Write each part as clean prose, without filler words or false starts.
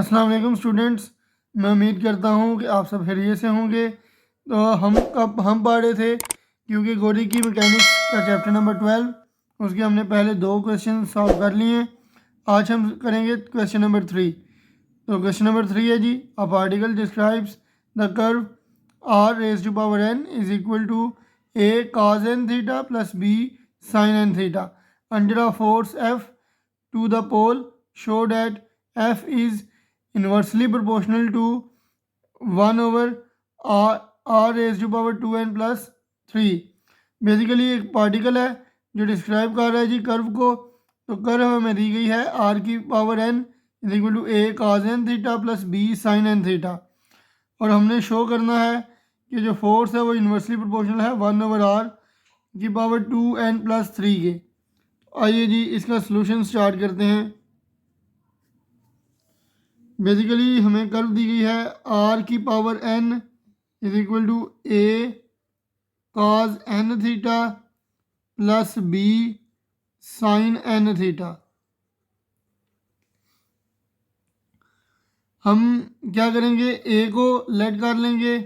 अस्सलाम वालेकुम स्टूडेंट्स। मैं उम्मीद करता हूँ कि आप सब खैरियत से होंगे। तो हम पढ़ रहे थे क्योंकि गोरी की मैकेनिक्स का चैप्टर नंबर 12, उसके हमने पहले 2 क्वेश्चन सॉल्व कर लिए हैं। आज हम करेंगे क्वेश्चन नंबर 3। तो क्वेश्चन नंबर 3 है जी, a particle describes the curve r raise to power n is equal to a cos n theta plus b sin n theta under a force f to the pole. Show that f is inversely proportional to 1 over r raised to power 2n plus 3। Basically एक particle है जो describe कर रहा है जी curve को। तो curve हमें दी गई है r की power n is equal to a cos n theta plus b sin n theta, और हमने शो करना है कि जो फोर्स है वो इन्वर्सली प्रोपोर्शनल है 1 ओवर r की पावर 2n प्लस 3 के। आइए जी इसका सलूशन स्टार्ट करते हैं। बेसिकली हमें कर्व दी गई है r की power n is equal to a cos n theta plus b sin n theta. हम क्या करेंगे, a को लेट कर लेंगे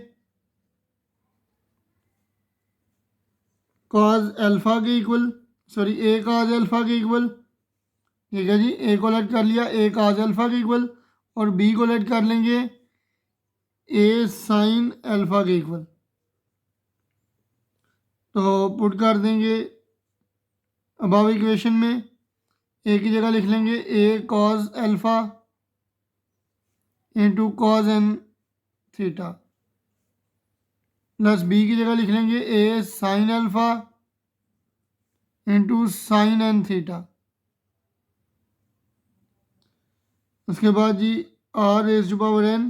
cos अल्फ़ा के equal, sorry a cos alpha के इक्वल। ठीक है जी, a को लेट कर लिया a cos अल्फ़ा के इक्वल, और b को लेट कर लेंगे a sin अल्फ़ा के इक्वल। तो पुट कर देंगे अबव इक्वेशन में, a की जगह लिख लेंगे a cos alpha into cos n theta, plus b की जगह लिख लेंगे a sin alpha into sin n theta. उसके बाद जी r raise to power n,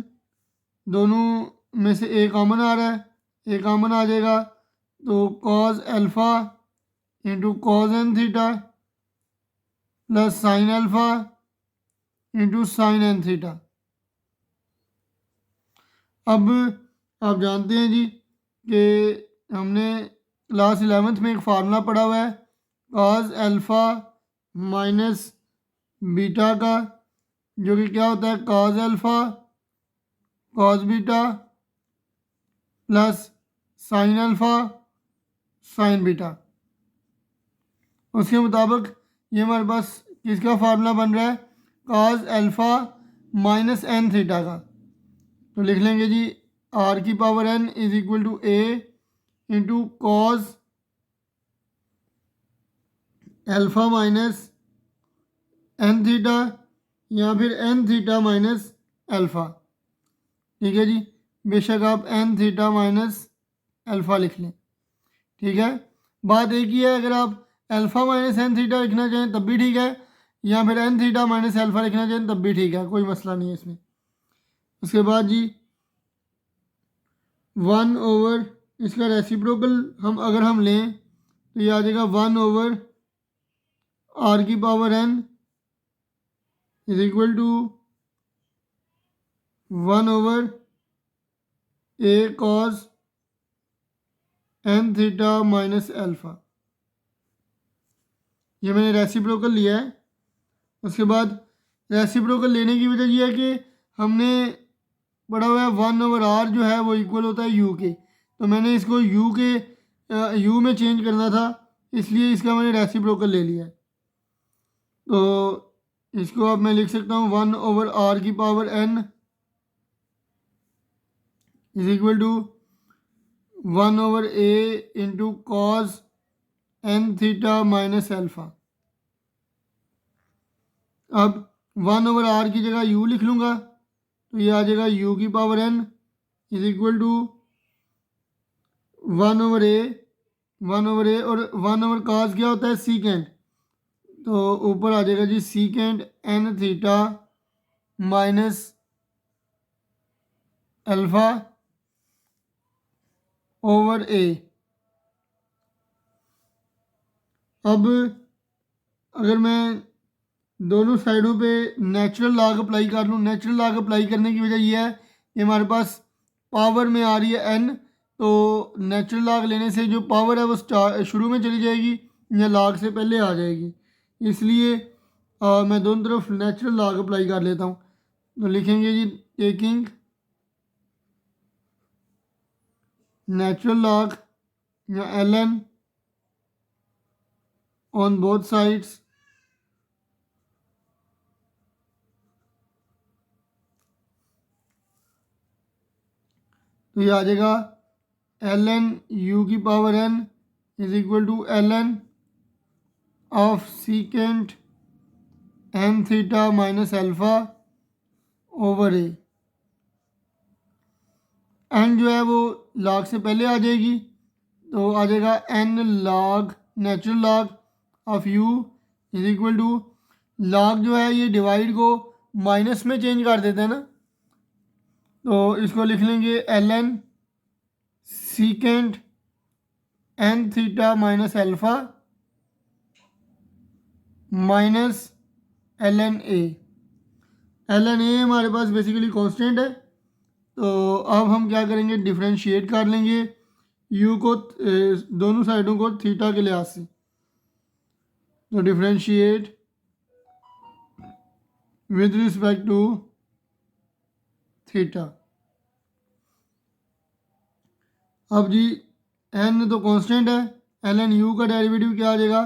दोनों में से a कॉमन आ रहा है, a कॉमन आ जाएगा तो cos alpha into cos n theta plus sin alpha into sin n theta. अब आप जानते हैं जी कि हमने क्लास 11th में एक फार्मूला पढ़ा हुआ है cos अल्फ़ा माइनस बीटा का, जो कि क्या होता है cos alpha cos beta plus sin alpha sin beta. उसके मुताबिक ये हमारे पास किसका फार्मूला बन रहा है, cos alpha minus n theta का। तो लिख लेंगे जी r की power n is equal to a into cos alpha minus n theta, या फिर n थीटा माइनस अल्फ़ा। ठीक है जी, बेशक आप n थीटा माइनस अल्फ़ा लिख लें। ठीक है, बात एक ही है, अगर आप अल्फ़ा माइनस n थीटा लिखना चाहें तब भी ठीक है, या फिर n थीटा माइनस अल्फ़ा लिखना चाहें तब भी ठीक है, कोई मसला नहीं है इसमें। उसके बाद जी 1 ओवर इसका रेसिप्रोकल अगर हम लें तो ये आ जाएगा 1 ओवर r की power n is equal to 1 over a cos n theta minus alpha. ये मैंने रेसिप्रोकल लिया है। उसके बाद रेसिप्रोकल लेने की वजह यह है कि हमने पढ़ा हुआ है 1 ओवर r जो है वो इक्वल होता है u के, तो मैंने इसको u में चेंज करना था, इसलिए इसका मैंने रेसिप्रोकल ले लिया है। तो इसको अब मैं लिख सकता हूँ 1 ओवर r की power n is equal to 1 over a into cos n theta minus alpha. अब 1 ओवर r की जगह u लिख लूँगा तो ये आ जाएगा u की power n is equal to 1 over a और 1 ओवर cos क्या होता है सीकेंट, तो ऊपर आ जाएगा जी secant n theta minus alpha over a। अब अगर मैं दोनों साइडों पे नेचुरल लॉग अप्लाई कर लूँ, नेचुरल लॉग अप्लाई करने की वजह यह है कि हमारे पास पावर में आ रही है n, तो नेचुरल लॉग लेने से जो पावर है वो शुरू में चली जाएगी या लॉग से पहले आ जाएगी, इसलिए मैं दोनों तरफ नेचुरल लॉग अप्लाई कर लेता हूँ। तो लिखेंगे जी टेकिंग नेचुरल लॉग या ln ऑन बोथ साइड्स तो ये आ जाएगा ln u की power n is equal to ln of secant n theta minus alpha over a. N जो है वो लॉग से पहले आ जाएगी तो आ जाएगा n log natural log of u is equal to log जो है ये डिवाइड को माइनस में चेंज कर देते हैं ना, तो इसको लिख लेंगे ln secant n theta minus alpha minus ln a। ln a हमारे पास बेसिकली कांस्टेंट है, तो अब हम क्या करेंगे डिफ्रेंशिएट कर लेंगे u को दोनों साइडों को थीटा के लिहाज से। तो differentiate with respect to theta. अब जी n तो कांस्टेंट है, ln u का डेरिवेटिव क्या आ जाएगा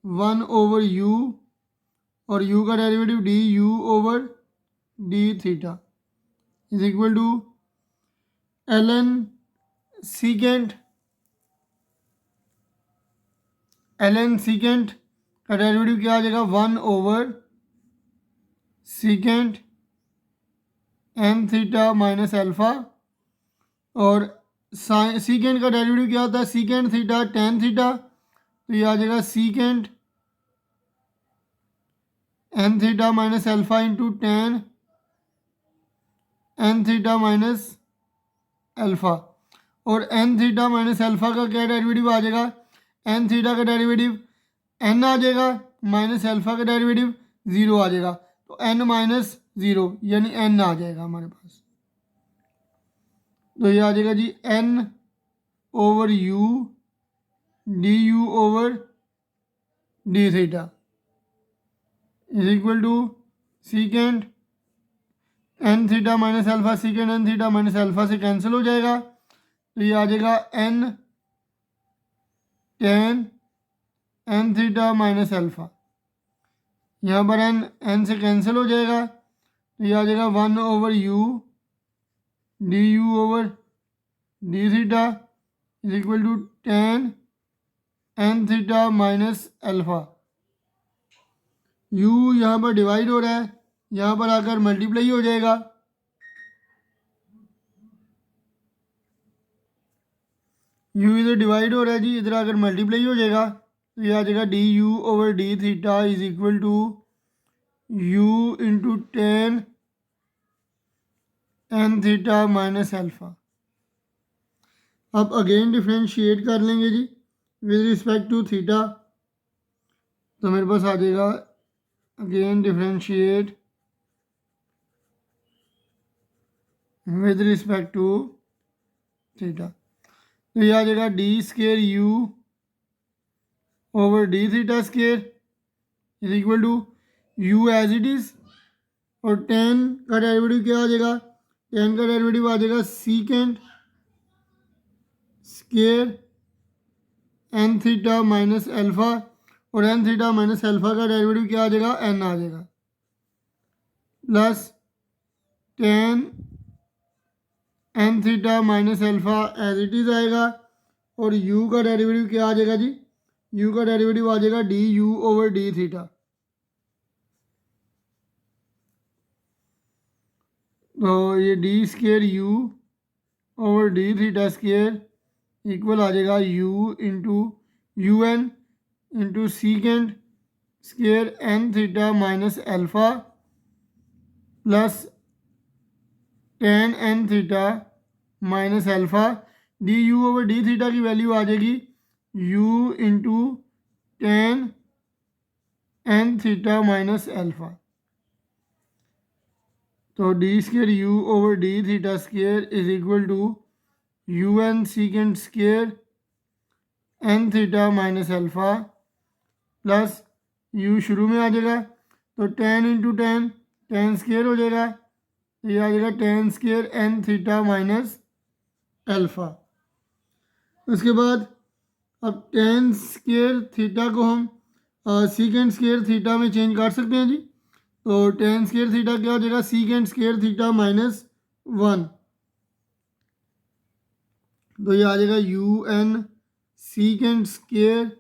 1 ओवर u और u का derivative d u over d theta is equal to ln secant का डेरिवेटिव क्या आ जाएगा 1 over secant n theta minus alpha और सीकेंट का डेरिवेटिव क्या होता है सीकेंट थीटा टेन थीटा, तो ये आ जाएगा secant n theta minus alpha into tan n theta minus alpha. और n थीटा माइनस अल्फ़ा का क्या डेरिवेटिव आ जाएगा n थीटा का डेरिवेटिव n आ जाएगा माइनस अल्फ़ा का डेरिवेटिव 0 आ जाएगा, तो n माइनस 0 यानी n आ जाएगा हमारे पास। तो ये आ जाएगा जी n over u d u over d theta is equal to secant n theta minus alpha secant n theta minus alpha से कैंसिल हो जाएगा, तो ये आ जाएगा n tan n theta minus alpha. यहाँ पर n से कैंसिल हो जाएगा, तो ये आ जाएगा 1 over u d u over d theta is equal to tan n theta minus alpha. u यहाँ पर डिवाइड हो रहा है, यहाँ पर आकर मल्टीप्लाई हो जाएगा, u इधर डिवाइड हो रहा है जी, इधर आकर मल्टीप्लाई हो जाएगा, तो ये आ जाएगा d u over d theta is equal to u into tan n theta minus alpha. अब अगेन डिफ्रेंशिएट कर लेंगे जी विद रिस्पेक्ट टू थीटा, तो मेरे पास आ जाएगा again differentiate with respect to theta, तो ये आ जाएगा d square u over d theta square is equal to u as it is और टेन का डेरिवेटिव क्या आ जाएगा टेन का डेरिवेटिव आ जाएगा secant square n theta minus alpha और एन थीटा माइनस अल्फ़ा का डेरिवेटिव क्या आ जाएगा एन आ जाएगा plus tan n theta minus alpha as it is आएगा और u का डेरिवेटिव क्या आ जाएगा जी u का डेरिवेटिव आ जाएगा d u over d theta. तो ये d square u over d theta square equal आ जाएगा u into u n into secant square n theta minus alpha plus tan n theta minus alpha d u over d theta की value आ जाएगी u into tan n theta minus alpha. तो d square u over d theta square is equal to u n secant square n theta minus alpha plus u शुरू में आ जाएगा, तो tan into tan tan square हो जाएगा ये आ जाएगा tan square n theta minus alpha. उसके बाद अब टेन स्केयर थीटा को हम सीकेंड स्केयर थीटा में चेंज कर सकते हैं जी। तो टेन स्केयर थीटा क्या हो जाएगा, secant square theta minus one. तो ये आ जाएगा u n secant square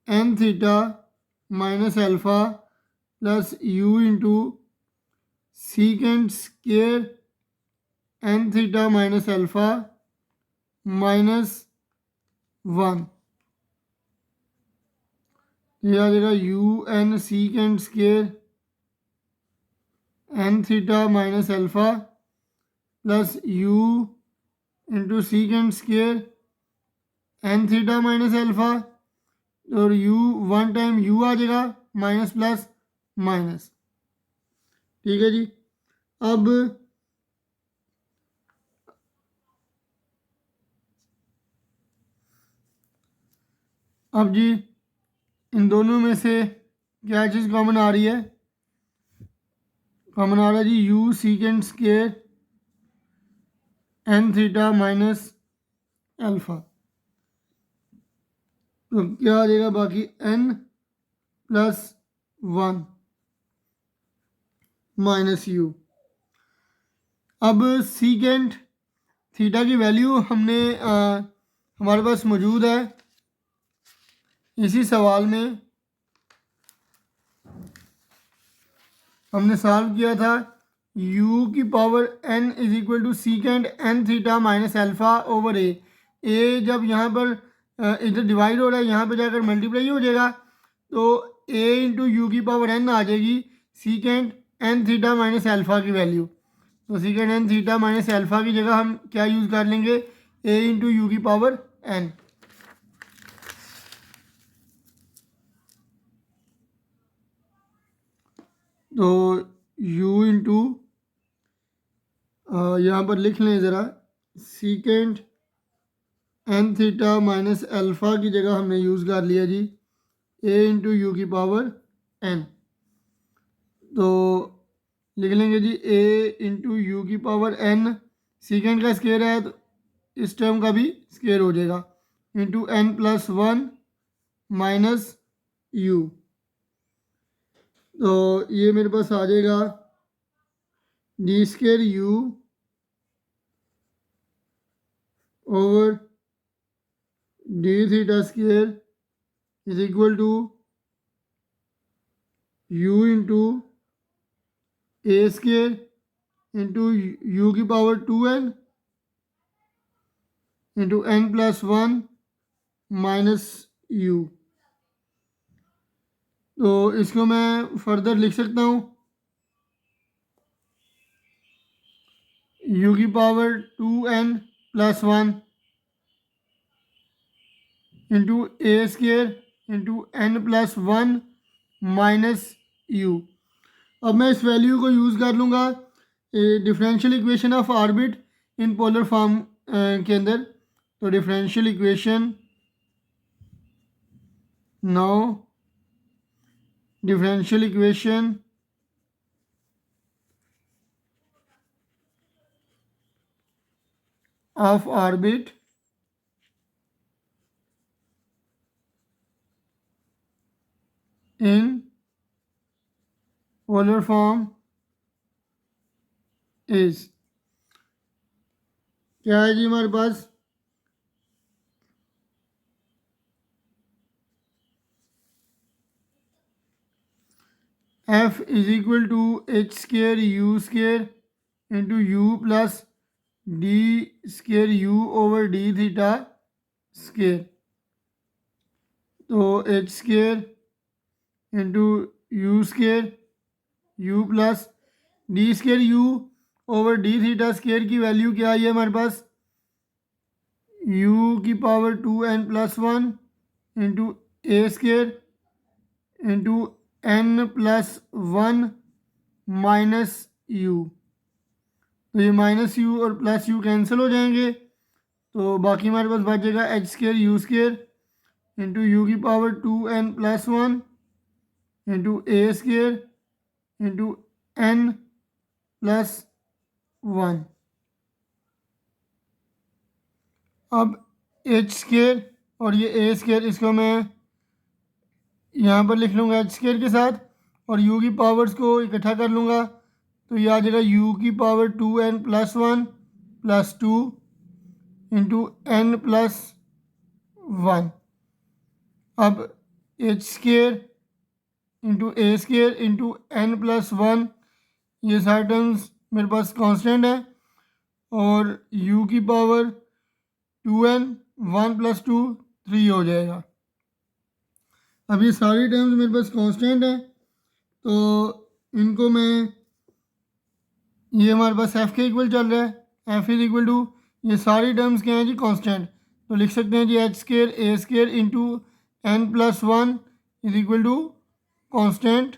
n theta minus alpha plus u into secant square n theta minus alpha minus one. ये आ जाएगा u n secant square n theta minus alpha plus u into secant square n theta minus alpha, और u one time u आ जाएगा minus plus minus. ठीक है जी। अब जी इन दोनों में से क्या चीज़ कॉमन आ रही है, कॉमन आ रहा है जी u secant square n theta minus alpha. तो क्या आ जाएगा बाकी n plus one minus u. अब सीकेंड थीटा की वैल्यू हमने हमारे पास मौजूद है इसी सवाल में। हमने सॉल्व किया था u की power n is equal to secant n theta minus alpha over a जब यहाँ पर इधर डिवाइड हो रहा है यहाँ पे जाकर मल्टीप्लाई हो जाएगा, तो a इंटू यू की पावर n आ जाएगी secant n theta minus alpha की वैल्यू। तो secant n theta minus alpha की जगह हम क्या यूज़ कर लेंगे, a इंटू यू की पावर n। तो u इंटू यहाँ पर लिख लें ज़रा, secant n theta minus alpha की जगह हमने यूज़ कर लिया जी a इंटू यू की पावर n। तो लिख लेंगे जी a इंटू यू की पावर n, सीकेंड का स्केयर है तो इस टर्म का भी स्केयर हो जाएगा, into n plus one minus u. तो ये मेरे पास आ जाएगा d square u over d theta square is equal to u into a square into u की power to n into n plus one minus u. तो इसको मैं फर्दर लिख सकता हूँ यू की power to n plus one into a square into n plus one minus u. अब मैं इस वैल्यू को यूज़ कर लूँगा differential equation of orbit in polar form के अंदर। तो differential equation now differential equation of orbit in polar form is क्या है जी हमारे पास, f is equal to h square u square into u plus d square u over d theta square. तो h square into u square u plus d square u over d theta square की value क्या आई है हमारे पास, you की power to n plus one into a square into n plus one minus u. तो ये माइनस यू और प्लस यू कैंसिल हो जाएंगे, तो बाकी हमारे पास बच जाएगा h square u square into u की power to n plus one into a square into n plus 1। अब एच स्केयर और ये ए स्केयर, इसको मैं यहाँ पर लिख लूँगा एच स्केयर के साथ, और यू की पावर्स को इकट्ठा कर लूँगा, तो ये आ जाएगा यू की पावर 2n + 1 + 2 इंटू n + 1। अब H square into a square into n + 1, ये सारे टर्म्स मेरे पास कांस्टेंट है, और u की पावर 2n 1 + 2 3 हो जाएगा। अब ये सारी टर्म्स मेरे पास कांस्टेंट है, तो इनको मैं, ये हमारे पास f के इक्वल चल रहा है, f = ये सारी टर्म्स क्या हैं जी, कांस्टेंट, तो लिख सकते हैं जी एच स्केयर ए स्केयर इंटू n + 1 = कांस्टेंट।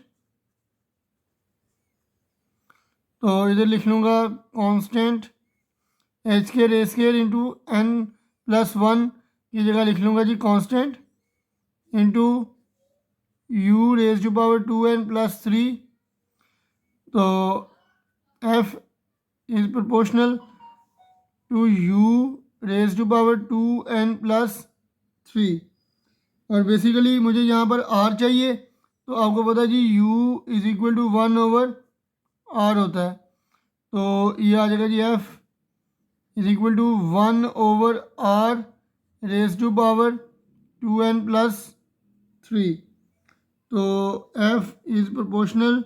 तो इधर लिख लूँगा कांस्टेंट एच स्केयर ए स्केयर इंटू n + 1 की जगह लिख लूँगा जी कांस्टेंट इंटू u⁴ 2n + 3। तो f is proportional to u⁴ 2n + 3। और बेसिकली मुझे यहाँ पर r चाहिए, तो आपको पता है जी u = 1/r होता है, तो ये आ जाएगा जी f = 1/r ⁴ 2n + 3। तो f इज़ प्रोपोर्शनल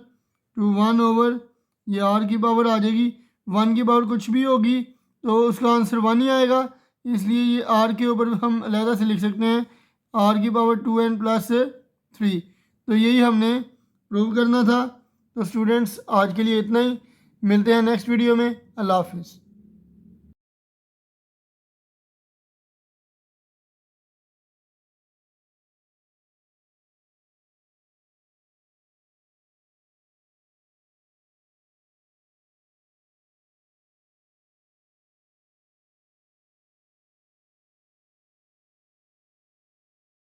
टू 1/, ये r की पावर आ जाएगी, 1 की पावर कुछ भी होगी तो उसका आंसर 1 ही आएगा, इसलिए ये r के ऊपर हम अलहदा से लिख सकते हैं r की पावर 2n + 3। तो यही हमने प्रूव करना था। तो स्टूडेंट्स आज के लिए इतना ही, मिलते हैं नेक्स्ट वीडियो में। अल्लाह हाफिज़।